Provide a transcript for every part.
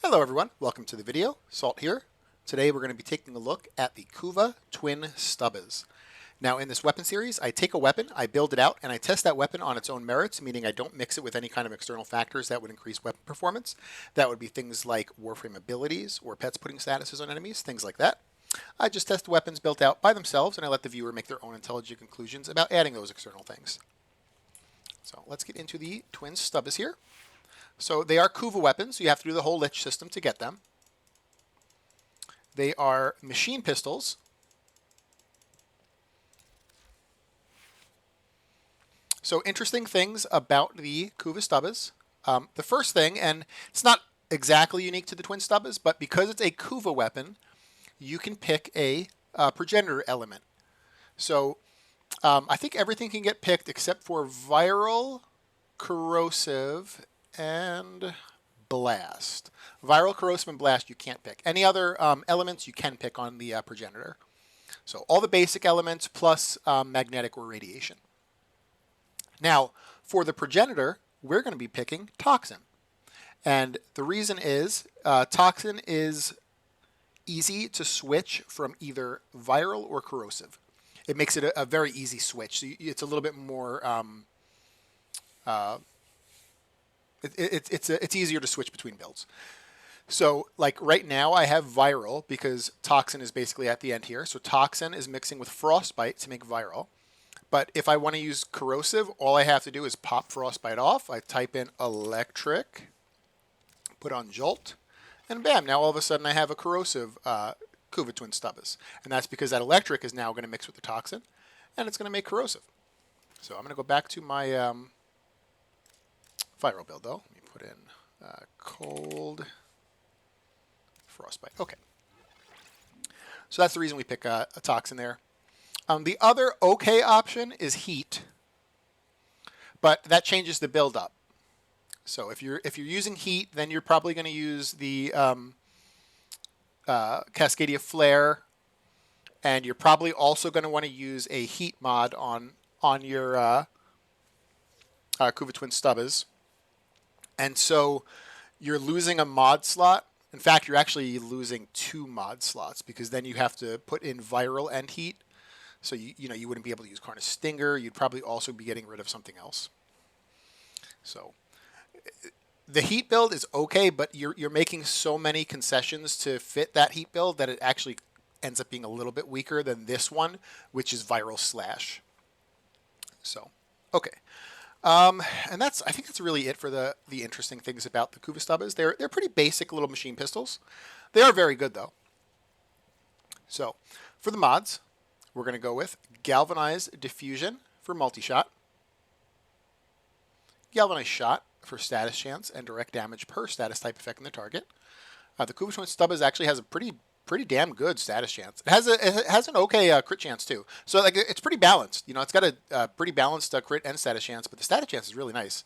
Hello everyone, welcome to the video. Salt here. Today we're going to be taking a look at the Kuva twin Stubbas. Now in this weapon series, I take a weapon, I build it out, and I test that weapon on its own merits, meaning I don't mix it with any kind of external factors that would increase weapon performance. That would be things like Warframe abilities or pets putting statuses on enemies, things like that. I just test the weapons built out by themselves and I let the viewer make their own intelligent conclusions about adding those external things. So let's get into the twin Stubbas here. So they are Kuva weapons, so you have to do the whole lich system to get them. They are machine pistols. So interesting things about the Kuva Stubbas. The first thing, and it's not exactly unique to the twin Stubbas, but because it's a Kuva weapon, you can pick a progenitor element. So I think everything can get picked except for viral, corrosive, and blast. Viral, corrosive, and blast you can't pick. Any other elements you can pick on the progenitor. So all the basic elements plus magnetic or radiation. Now, for the progenitor, we're going to be picking toxin. And the reason is toxin is easy to switch from either viral or corrosive. It makes it a very easy switch. So it's a little bit more it's easier to switch between builds. So like right now I have viral because toxin is basically at the end here. So toxin is mixing with frostbite to make viral. But if I want to use corrosive, all I have to do is pop frostbite off. I type in electric, put on jolt, and bam, now all of a sudden I have a corrosive Kuva twin Stubbas. And that's because that electric is now going to mix with the toxin and it's going to make corrosive. So I'm going to go back to my viral build though. Let me put in cold frostbite. Okay. So that's the reason we pick a toxin there. The other okay option is heat, but that changes the build up. So if you're using heat, then you're probably going to use the Cascadia Flare, and you're probably also going to want to use a heat mod on your Kuva twin Stubbas. And so you're losing a mod slot. In fact, you're actually losing 2 mod slots because then you have to put in viral and heat. So you wouldn't be able to use Karna's Stinger. You'd probably also be getting rid of something else. So the heat build is okay, but you're making so many concessions to fit that heat build that it actually ends up being a little bit weaker than this one, which is viral slash. So, okay. And I think that's really it for the interesting things about the Kuva Stubbas. They're pretty basic little machine pistols. They are very good though. So, for the mods, we're going to go with Galvanized Diffusion for multi-shot, Galvanized Shot for status chance and direct damage per status type effect on the target. The Kuva twin Stubbas actually has a pretty damn good status chance. It has an okay crit chance too. So like it's pretty balanced. You know, it's got a pretty balanced crit and status chance, but the status chance is really nice.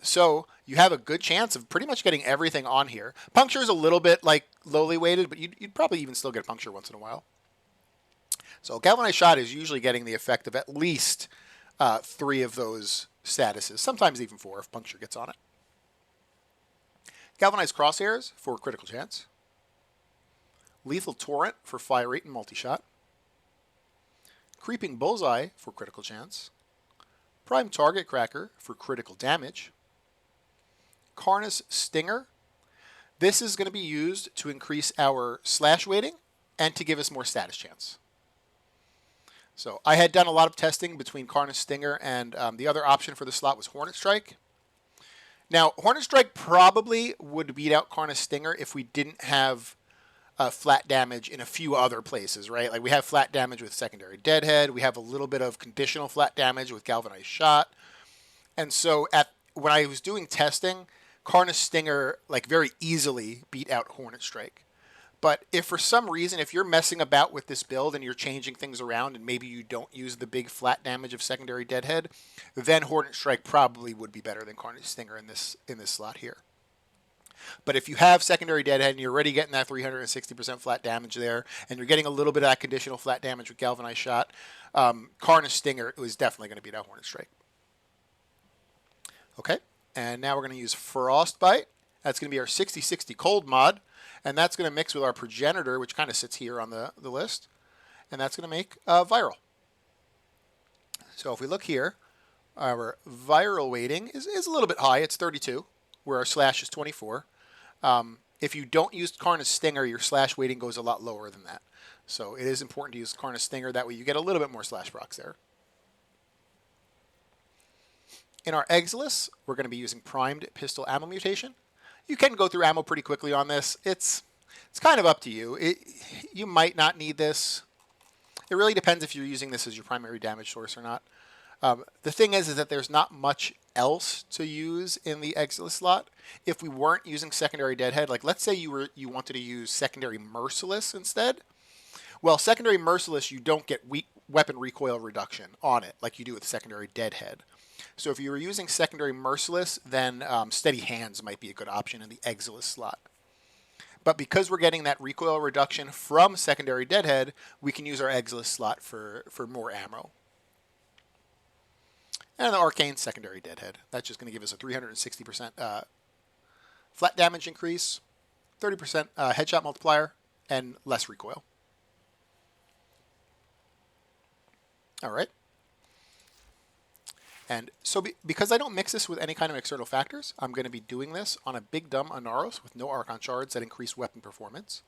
So you have a good chance of pretty much getting everything on here. Puncture is a little bit like lowly weighted, but you'd probably even still get a puncture once in a while. So Galvanized Shot is usually getting the effect of at least 3 of those statuses, sometimes even 4 if puncture gets on it. Galvanized Crosshairs for critical chance. Lethal Torrent for fire rate and multi-shot. Creeping Bullseye for critical chance. Prime Target Cracker for critical damage. Karna's Stinger. This is going to be used to increase our slash weighting and to give us more status chance. So I had done a lot of testing between Karna's Stinger and the other option for the slot was Hornet Strike. Now, Hornet Strike probably would beat out Karna's Stinger if we didn't have flat damage in a few other places, right? Like we have flat damage with Secondary Deadhead. We have a little bit of conditional flat damage with Galvanized Shot. And so when I was doing testing, Karna's Stinger like very easily beat out Hornet Strike. But if for some reason, if you're messing about with this build and you're changing things around and maybe you don't use the big flat damage of Secondary Deadhead, then Hornet Strike probably would be better than Karna's Stinger in this slot here. But if you have Secondary Deadhead and you're already getting that 360% flat damage there, and you're getting a little bit of that conditional flat damage with Galvanized Shot, Karna's Stinger is definitely going to beat out Hornet Strike. Okay, and now we're going to use Frostbite That's going to be our 60/60 cold mod, and that's going to mix with our progenitor, which kind of sits here on the list, and that's going to make viral. So if we look here, our viral weighting is a little bit high. It's 32, where our slash is 24. If you don't use Karna's Stinger, your slash weighting goes a lot lower than that. So it is important to use Karna's Stinger. That way you get a little bit more slash procs there. In our Exilis, we're going to be using primed pistol ammo mutation. You can go through ammo pretty quickly on this. It's kind of up to you. You might not need this. It really depends if you're using this as your primary damage source or not. The thing is that there's not much else to use in the Exilis slot. If we weren't using secondary Deadhead, like let's say you wanted to use secondary Merciless instead. Well, secondary Merciless, you don't get weapon recoil reduction on it like you do with secondary Deadhead. So if you were using secondary Merciless, then Steady Hands might be a good option in the Exilis slot. But because we're getting that recoil reduction from secondary Deadhead, we can use our Exilis slot for more ammo. And the Arcane secondary Deadhead. That's just going to give us a 360% flat damage increase, 30% headshot multiplier, and less recoil. All right. And so because I don't mix this with any kind of external factors, I'm going to be doing this on a big dumb Anaros with no Archon shards that increase weapon performance.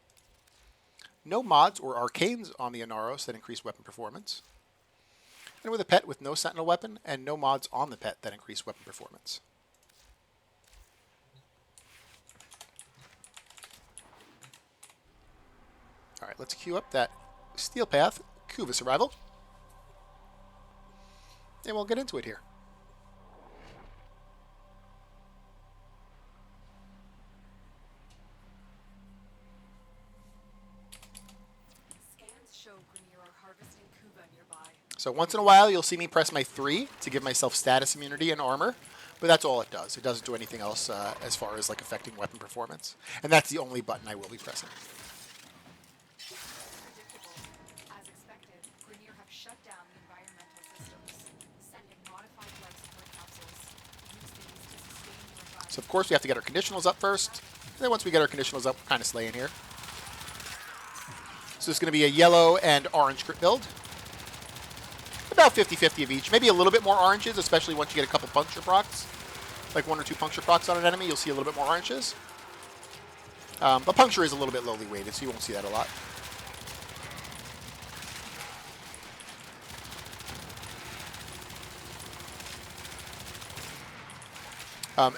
No mods or arcanes on the Anaros that increase weapon performance. And with a pet with no sentinel weapon and no mods on the pet that increase weapon performance. All right, let's queue up that Steel Path Kuva Survival. And we'll get into it here. So once in a while, you'll see me press my 3 to give myself status immunity and armor, but that's all it does. It doesn't do anything else as far as like affecting weapon performance. And that's the only button I will be pressing. So of course we have to get our conditionals up first. And then once we get our conditionals up, we're kind of slaying here. So it's going to be a yellow and orange crit build. About 50-50 of each. Maybe a little bit more oranges, especially once you get a couple puncture procs. Like 1 or 2 puncture procs on an enemy, you'll see a little bit more oranges. But puncture is a little bit lowly weighted, so you won't see that a lot.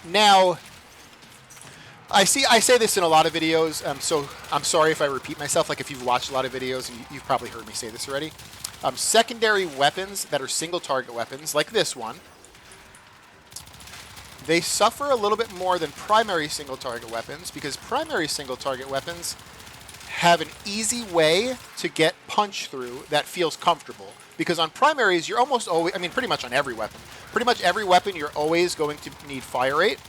Now, I say this in a lot of videos, so I'm sorry if I repeat myself. Like if you've watched a lot of videos, and you've probably heard me say this already. Secondary weapons that are single target weapons, like this one, they suffer a little bit more than primary single target weapons because primary single target weapons have an easy way to get punch through that feels comfortable. Because on primaries, you're almost always, I mean, pretty much on every weapon. Pretty much every weapon, you're always going to need fire rate.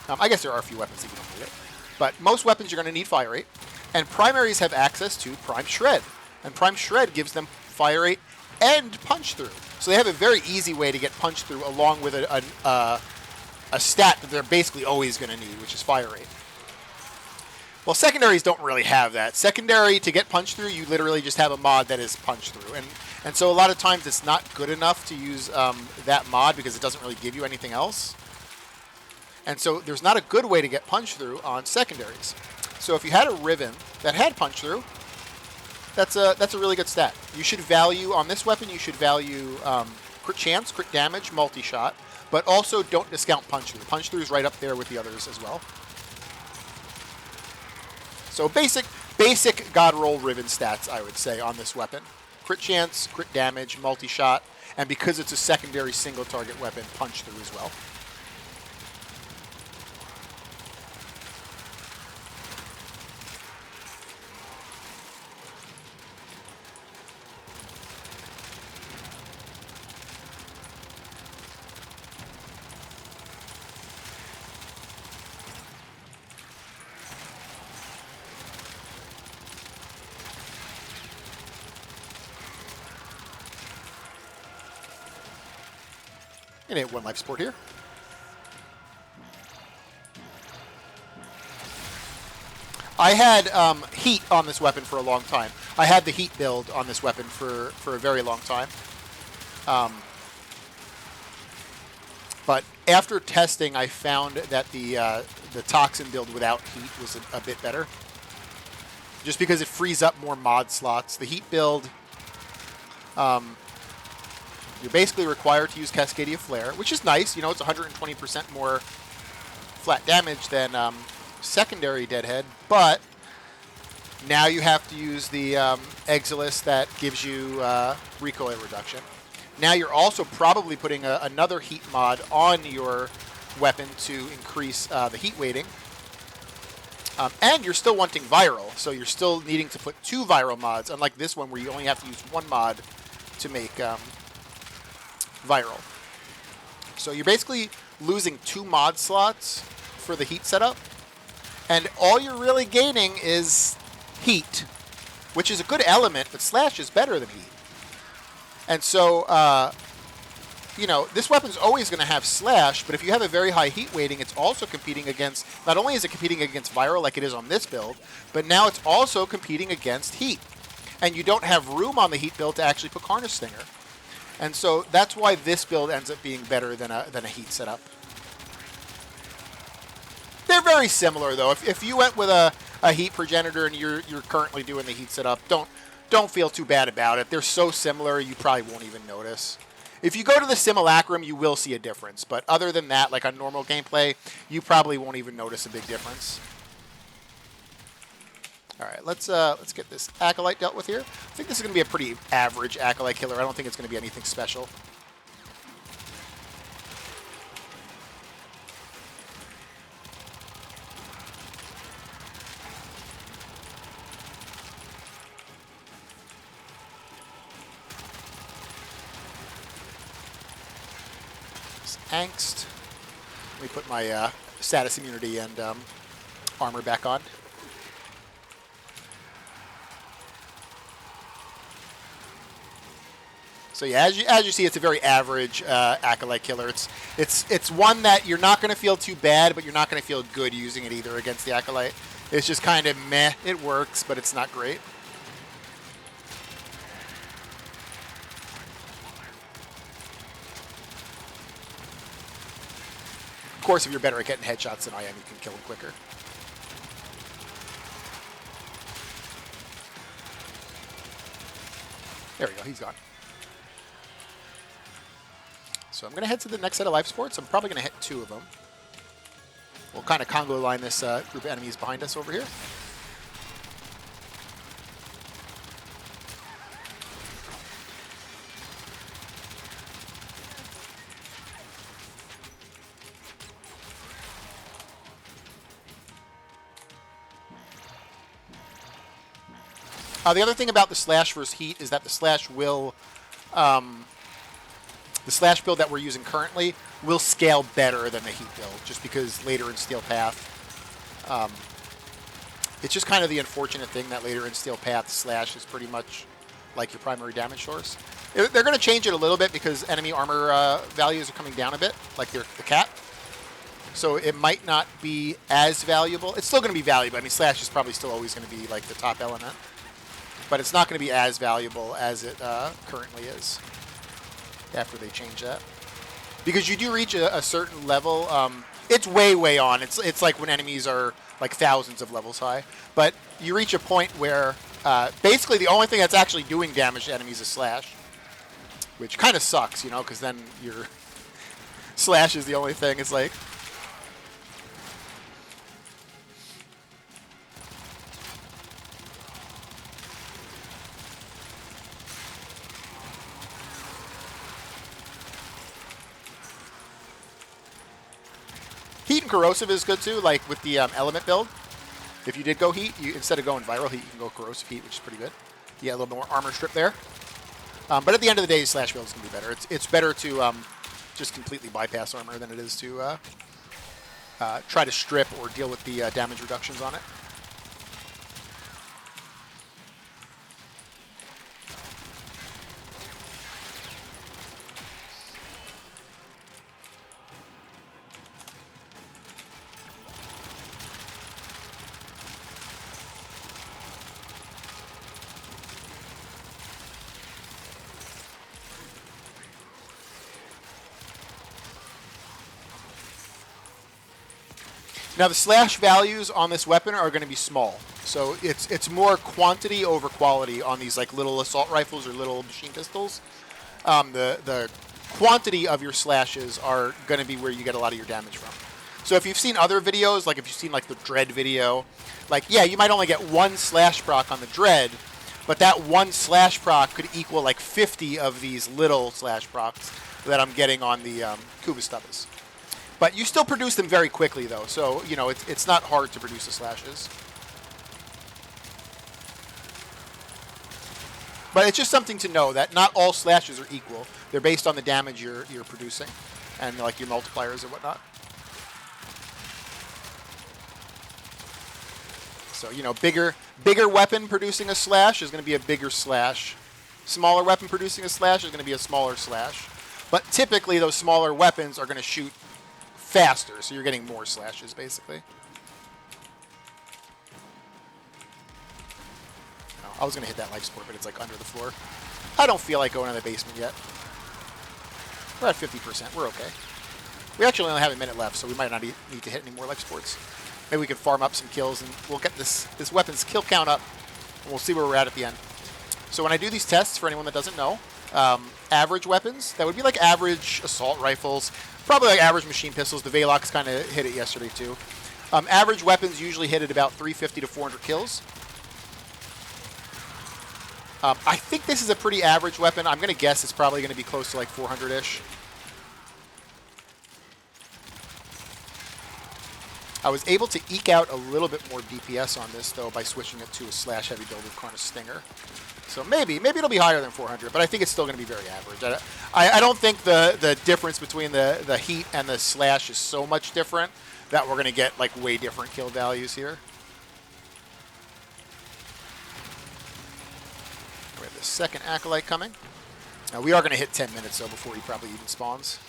I guess there are a few weapons that you don't need it. But most weapons, you're going to need fire rate. And primaries have access to Prime Shred. And Prime Shred gives them fire rate and punch through. So they have a very easy way to get punch through along with a stat that they're basically always going to need, which is fire rate. Well, secondaries don't really have that. Secondary, to get punch through, you literally just have a mod that is punch through. And so a lot of times it's not good enough to use that mod because it doesn't really give you anything else. And so there's not a good way to get punch through on secondaries. So if you had a Riven that had punch through, that's a really good stat. You should value, on this weapon, you should value crit chance, crit damage, multi-shot, but also don't discount punch through. Punch through is right up there with the others as well. So basic God roll Riven stats, I would say, on this weapon. Crit chance, crit damage, multi-shot, and because it's a secondary single target weapon, punch through as well. And hit 1 life support here. I had heat on this weapon for a long time. I had the heat build on this weapon for a very long time. But after testing, I found that the toxin build without heat was a bit better. Just because it frees up more mod slots. The heat build, you're basically required to use Cascadia Flare, which is nice. You know, it's 120% more flat damage than secondary Deadhead, but now you have to use the Exilus that gives you recoil reduction. Now you're also probably putting another heat mod on your weapon to increase the heat weighting. And you're still wanting viral, so you're still needing to put 2 viral mods, unlike this one where you only have to use 1 mod to make viral. So you're basically losing 2 mod slots for the heat setup, and all you're really gaining is heat, which is a good element, but slash is better than heat. And so, you know, this weapon's always going to have slash, but if you have a very high heat weighting, it's also competing against, not only is it competing against viral like it is on this build, but now it's also competing against heat. And you don't have room on the heat build to actually put Karna Stinger. And so that's why this build ends up being better than a heat setup. They're very similar, though. If you went with a heat progenitor and you're currently doing the heat setup, don't feel too bad about it. They're so similar, you probably won't even notice. If you go to the simulacrum, you will see a difference. But other than that, like on normal gameplay, you probably won't even notice a big difference. All right, let's get this Acolyte dealt with here. I think this is going to be a pretty average Acolyte killer. I don't think it's going to be anything special. Angst. Let me put my status immunity and armor back on. So yeah, as you see, it's a very average Acolyte killer. It's one that you're not going to feel too bad, but you're not going to feel good using it either against the Acolyte. It's just kind of meh. It works, but it's not great. Of course, if you're better at getting headshots than I am, you can kill him quicker. There we go, he's gone. So I'm going to head to the next set of life sports. I'm probably going to hit 2 of them. We'll kind of Congo line this group of enemies behind us over here. The other thing about the slash versus heat is that the slash will, the slash build that we're using currently will scale better than the heat build, just because later in Steel Path, it's just kind of the unfortunate thing that later in Steel Path, slash is pretty much like your primary damage source. They're going to change it a little bit because enemy armor values are coming down a bit, like the cat. So it might not be as valuable. It's still going to be valuable. I mean, slash is probably still always going to be like the top element. But it's not going to be as valuable as it currently is after they change that. Because you do reach a certain level. It's way on. It's like when enemies are like thousands of levels high. But you reach a point where basically the only thing that's actually doing damage to enemies is slash. Which kind of sucks, you know, because then your slash is the only thing. It's like... Heat and corrosive is good too, like with the element build. If you did go heat, instead of going viral heat, you can go corrosive heat, which is pretty good. You get a little more armor strip there. But at the end of the day, slash build is going to be better. It's better to just completely bypass armor than it is to try to strip or deal with the damage reductions on it. Now the slash values on this weapon are going to be small, so it's more quantity over quality on these like little assault rifles or little machine pistols. The quantity of your slashes are going to be where you get a lot of your damage from. So if you've seen other videos, like if you've seen like the Dread video, like yeah, you might only get one slash proc on the Dread, but that one slash proc could equal like 50 of these little slash procs that I'm getting on the Kuva Stubbas. But you still produce them very quickly, though, so, you know, it's not hard to produce the slashes. But it's just something to know that not all slashes are equal. They're based on the damage you're producing and, like, your multipliers and whatnot. So, you know, bigger weapon producing a slash is going to be a bigger slash. Smaller weapon producing a slash is going to be a smaller slash. But typically, those smaller weapons are going to shoot faster, so you're getting more slashes, basically. Oh, I was going to hit that life support, but it's like under the floor. I don't feel like going in the basement yet. We're at 50%. We're okay. We actually only have a minute left, so we might not need to hit any more life supports. Maybe we can farm up some kills, and we'll get this weapon's kill count up, and we'll see where we're at the end. So when I do these tests, for anyone that doesn't know, average weapons, that would be like average assault rifles, probably like average machine pistols. The Velox kind of hit it yesterday too. Average weapons usually hit at about 350 to 400 kills. I think this is a pretty average weapon. I'm going to guess it's probably going to be close to like 400-ish. I was able to eke out a little bit more DPS on this, though, by switching it to a slash-heavy build with Karna's Stinger. So maybe it'll be higher than 400, but I think it's still going to be very average. I don't think the difference between the heat and the slash is so much different that we're going to get like way different kill values here. We have the second Acolyte coming. Now we are going to hit 10 minutes, though, before he probably even spawns.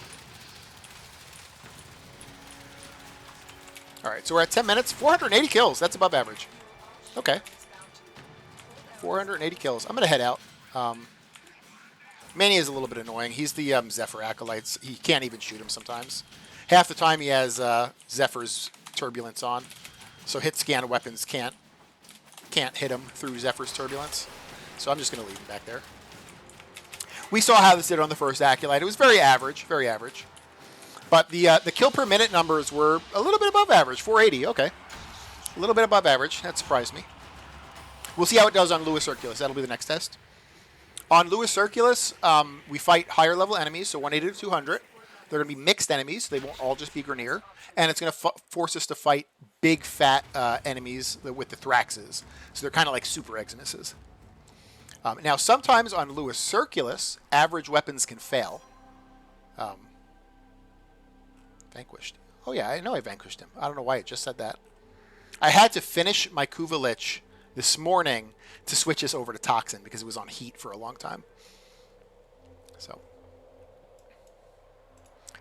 All right, so we're at 10 minutes. 480 kills. That's above average. Okay. 480 kills. I'm going to head out. Mania is a little bit annoying. He's the Zephyr Acolytes. He can't even shoot him sometimes. Half the time he has Zephyr's Turbulence on. So hit scan weapons can't hit him through Zephyr's Turbulence. So I'm just going to leave him back there. We saw how this did on the first Acolyte. It was very average, very average. But the kill per minute numbers were a little bit above average, 480, okay. A little bit above average, that surprised me. We'll see how it does on Lewis Circulus, that'll be the next test. On Lewis Circulus, we fight higher level enemies, so 180 to 200. They're going to be mixed enemies, they won't all just be Grineer. And it's going to force us to fight big fat enemies with the Thraxes. So they're kind of like super Exinuses. Now sometimes on Lewis Circulus, average weapons can fail. Vanquished. Oh yeah, I know I vanquished him. I don't know why it just said that. I had to finish my Kuva Lich this morning to switch this over to Toxin because it was on heat for a long time. So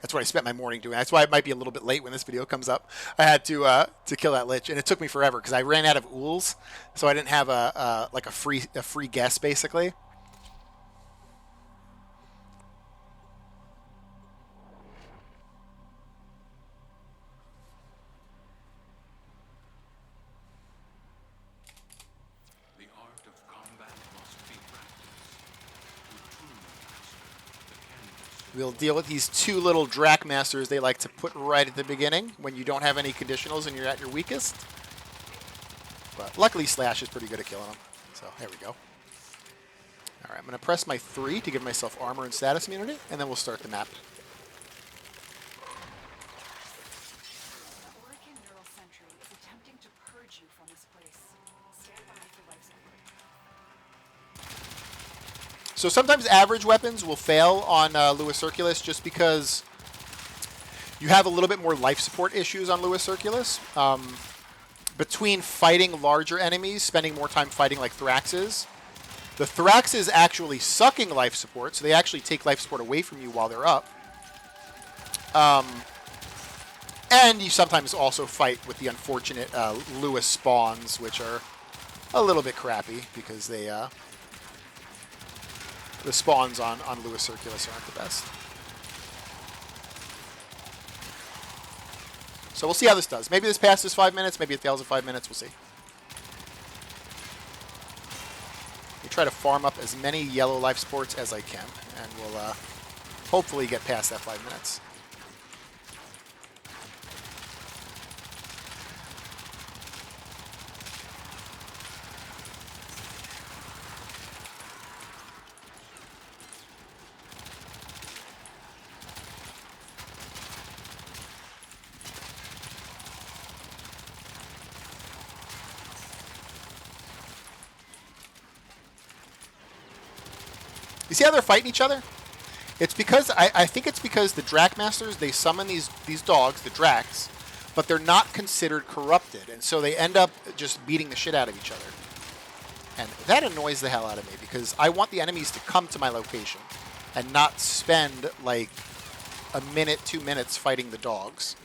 that's what I spent my morning doing. That's why it might be a little bit late when this video comes up. I had to kill that Lich, and it took me forever because I ran out of ools, so I didn't have a free guess basically. We'll deal with these two little Drac Masters they like to put right at the beginning when you don't have any conditionals and you're at your weakest. But luckily Slash is pretty good at killing them. So there we go. Alright, I'm going to press my 3 to give myself armor and status immunity, and then we'll start the map. So sometimes average weapons will fail on Lewis Circulus just because you have a little bit more life support issues on Lewis Circulus. Between fighting larger enemies, spending more time fighting like Thraxes, the Thraxes actually sucking life support, so they actually take life support away from you while they're up. And you sometimes also fight with the unfortunate Lewis spawns, which are a little bit crappy because they... the spawns on Lewis Circulus aren't the best. So we'll see how this does. Maybe this passes 5 minutes. Maybe it fails at 5 minutes. We'll see. We try to farm up as many yellow life supports as I can, and we'll hopefully get past that 5 minutes. You see how they're fighting each other? It's because, I think it's because the Drakmasters, they summon these dogs, the Draks, but they're not considered corrupted, and so they end up just beating the shit out of each other. And that annoys the hell out of me, because I want the enemies to come to my location and not spend, like, a minute, 2 minutes fighting the dogs.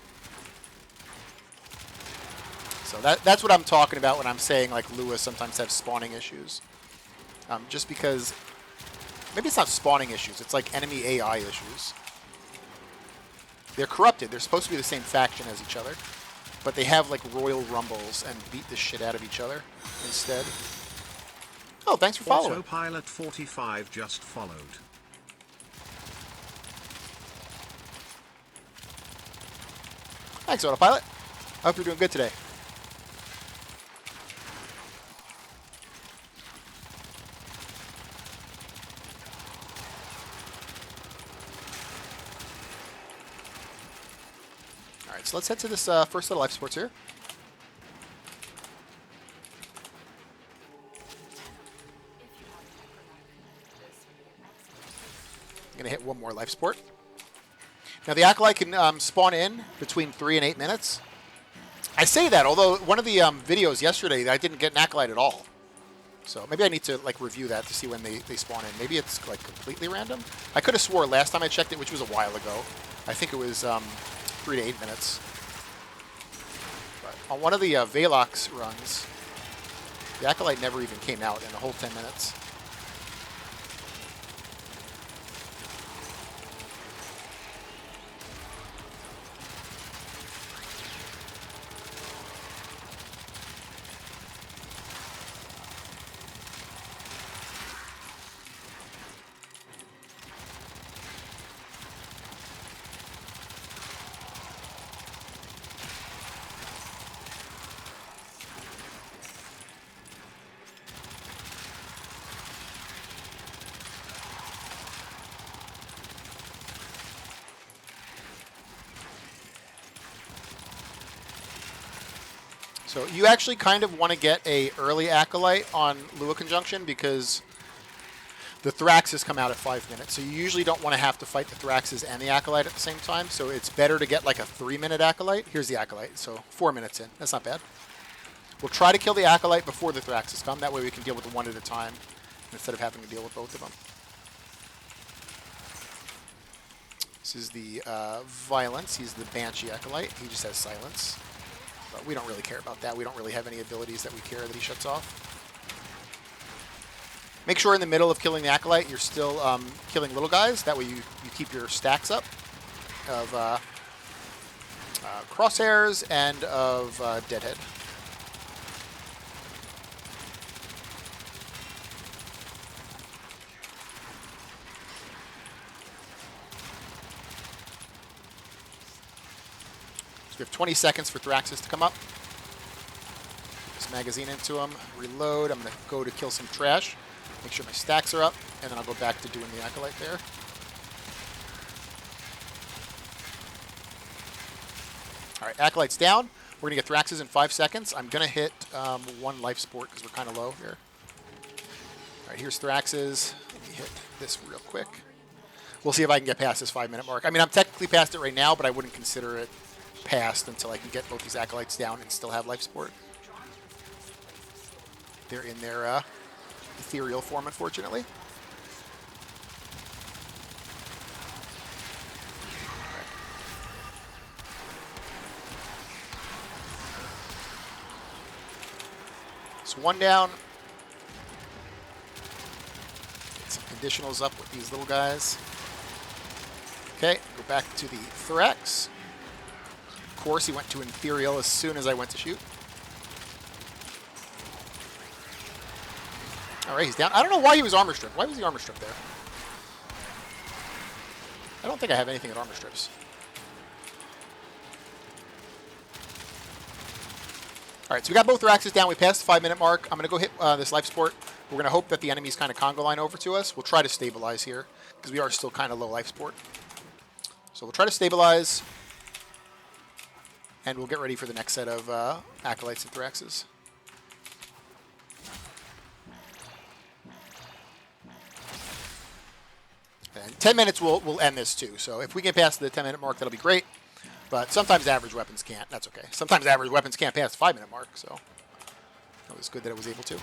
So that's what I'm talking about when I'm saying, like, Lua sometimes have spawning issues. Just because... Maybe it's not spawning issues. It's like enemy AI issues. They're corrupted. They're supposed to be the same faction as each other. But they have like royal rumbles and beat the shit out of each other instead. Oh, thanks for following. Autopilot 45 just followed. Thanks, Autopilot. I hope you're doing good today. So let's head to this first set of life supports here. I'm going to hit one more life support. Now the Acolyte can spawn in between 3 and 8 minutes. I say that, although one of the videos yesterday, I didn't get an Acolyte at all. So maybe I need to like review that to see when they spawn in. Maybe it's like completely random. I could have swore last time I checked it, which was a while ago. I think it was 3 to 8 minutes. But on one of the Velox runs, the Acolyte never even came out in the whole 10 minutes. So you actually kind of want to get a early Acolyte on Lua Conjunction because the Thraxes come out at 5 minutes. So you usually don't want to have to fight the Thraxes and the Acolyte at the same time. So it's better to get like a 3-minute Acolyte. Here's the Acolyte. So 4 minutes in. That's not bad. We'll try to kill the Acolyte before the Thraxes come. That way we can deal with them one at a time instead of having to deal with both of them. This is the Violence. He's the Banshee Acolyte. He just has Silence. But we don't really care about that. We don't really have any abilities that we care that he shuts off. Make sure in the middle of killing the Acolyte, you're still killing little guys. That way you keep your stacks up of Crosshairs and of Deadhead. So we have 20 seconds for Thraxes to come up. Put this magazine into him. Reload. I'm going to go to kill some trash. Make sure my stacks are up, and then I'll go back to doing the Acolyte there. All right, Acolyte's down. We're going to get Thraxes in 5 seconds. I'm going to hit one life support because we're kind of low here. All right, here's Thraxes. Let me hit this real quick. We'll see if I can get past this 5-minute mark. I mean, I'm technically past it right now, but I wouldn't consider it past until I can get both these Acolytes down and still have life support. They're in their ethereal form, unfortunately. Right. So one down. Get some conditionals up with these little guys. Okay, go back to the Thrax. course, he went to Ethereal as soon as I went to shoot. All right, he's down. I don't know why he was armor stripped. Why was he armor stripped there? I don't think I have anything at armor strips. All right, so we got both Thraxes down. We passed the 5-minute mark. I'm going to go hit this life support. We're going to hope that the enemies kind of conga line over to us. We'll try to stabilize here because we are still kind of low life support. So we'll try to stabilize, and we'll get ready for the next set of Acolytes and Thraxes. And 10 minutes we'll end this too. So if we get past the 10-minute mark, that'll be great. But sometimes average weapons can't. That's okay. Sometimes average weapons can't pass the 5-minute mark. So it was good that it was able to.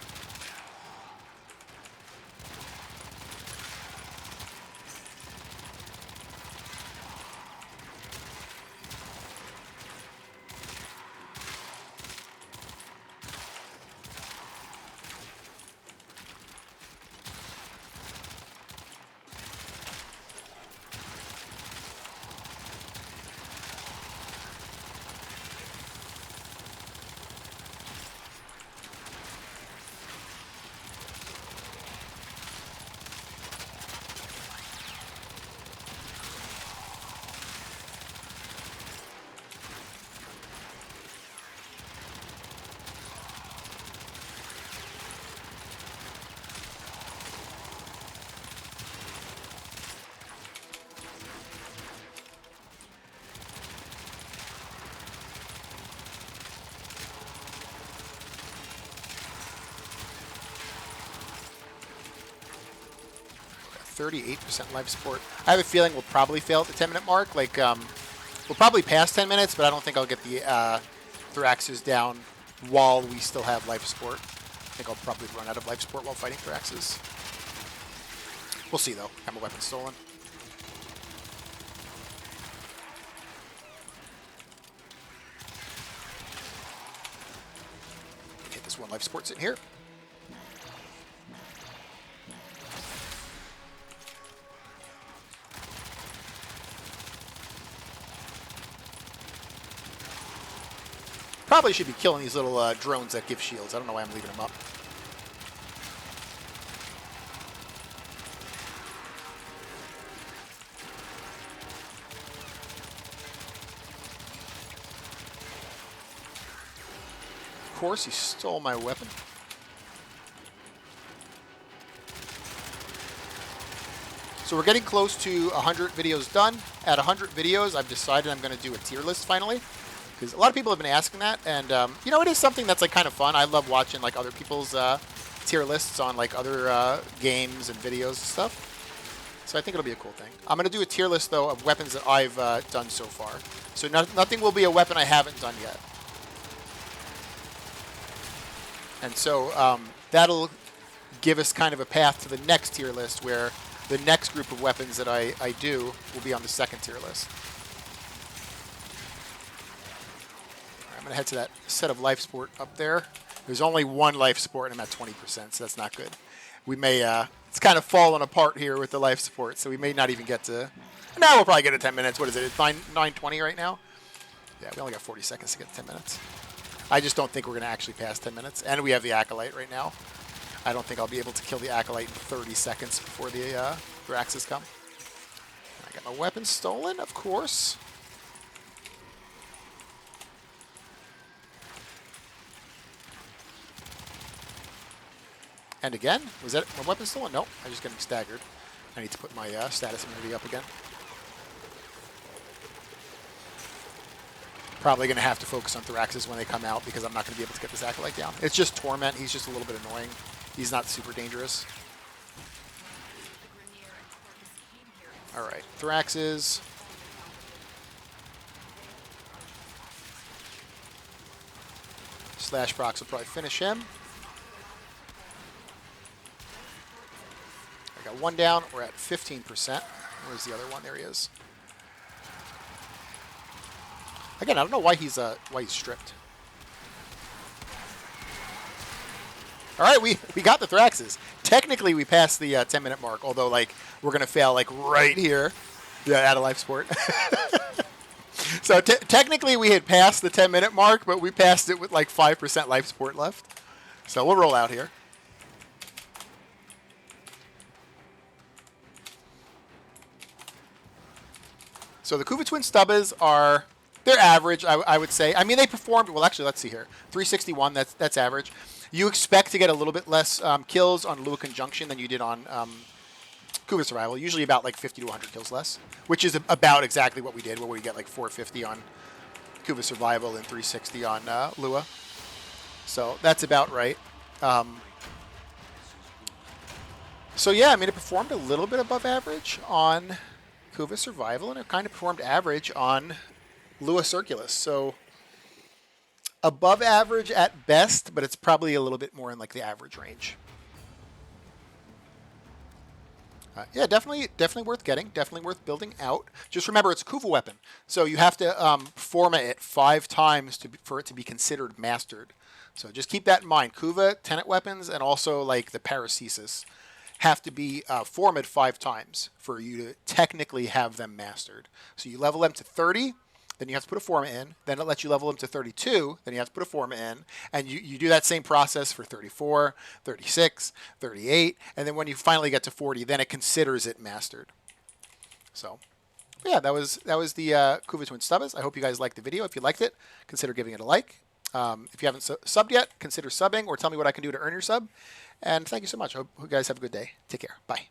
%, life support. I have a feeling we'll probably fail at the 10-minute mark. Like, we'll probably pass 10 minutes, but I don't think I'll get the Thraxes down while we still have life support. I think I'll probably run out of life support while fighting Thraxes. We'll see, though. Got my weapon stolen. Hit this one life support sitting here. Probably should be killing these little drones that give shields. I don't know why I'm leaving them up. Of course, he stole my weapon. So we're getting close to 100 videos done. At 100 videos, I've decided I'm going to do a tier list finally. Because a lot of people have been asking that, and you know, it is something that's like kind of fun. I love watching like other people's tier lists on like other games and videos and stuff. So I think it'll be a cool thing. I'm going to do a tier list though of weapons that I've done so far. So nothing will be a weapon I haven't done yet. And so that'll give us kind of a path to the next tier list where the next group of weapons that I do will be on the second tier list. I'm going to head to that set of life support up there. There's only one life support, and I'm at 20%, so that's not good. We may, it's kind of falling apart here with the life support, so we may not even get to, now we'll probably get to 10 minutes. What is it, it's 9:20 right now? Yeah, we only got 40 seconds to get to 10 minutes. I just don't think we're going to actually pass 10 minutes, and we have the Acolyte right now. I don't think I'll be able to kill the Acolyte in 30 seconds before the Thraxes come. I got my weapon stolen, of course. And again, was that my weapon stolen? No, I just got staggered. I need to put my status immunity up again. Probably going to have to focus on Thraxes when they come out because I'm not going to be able to get this Acolyte down. It's just Torment. He's just a little bit annoying. He's not super dangerous. All right, Thraxes. Slash procs will probably finish him. I got one down. We're at 15%. Where's the other one? There he is. Again, I don't know why he's stripped. All right, we got the Thraxes. Technically, we passed the 10-minute mark, although like we're gonna fail like right here. Yeah, out of life support. So technically we had passed the 10-minute mark, but we passed it with like 5% life support left. So we'll roll out here. So the Kuva Twin Stubbas are, they're average, I would say. I mean, they performed, well, actually, let's see here. 361, that's average. You expect to get a little bit less kills on Lua Conjunction than you did on Kuva Survival. Usually about like 50 to 100 kills less, which is about exactly what we did, where we get like 450 on Kuva Survival and 360 on Lua. So that's about right. So yeah, I mean, it performed a little bit above average on Kuva Survival, and it kind of performed average on Lua Circulus. So above average at best, but it's probably a little bit more in like the average range. Yeah, definitely worth getting. Definitely worth building out. Just remember, it's a Kuva weapon, so you have to format it 5 times for it to be considered mastered. So just keep that in mind. Kuva, Tenet weapons, and also like the Paracesis have to be formatted 5 times for you to technically have them mastered. So you level them to 30, then you have to put a format in. Then it lets you level them to 32, then you have to put a format in. And you do that same process for 34, 36, 38, and then when you finally get to 40, then it considers it mastered. So yeah, that was the Kuva Twin Stubbas. I hope you guys liked the video. If you liked it, consider giving it a like. If you haven't subbed yet, consider subbing or tell me what I can do to earn your sub. And thank you so much. I hope you guys have a good day. Take care. Bye.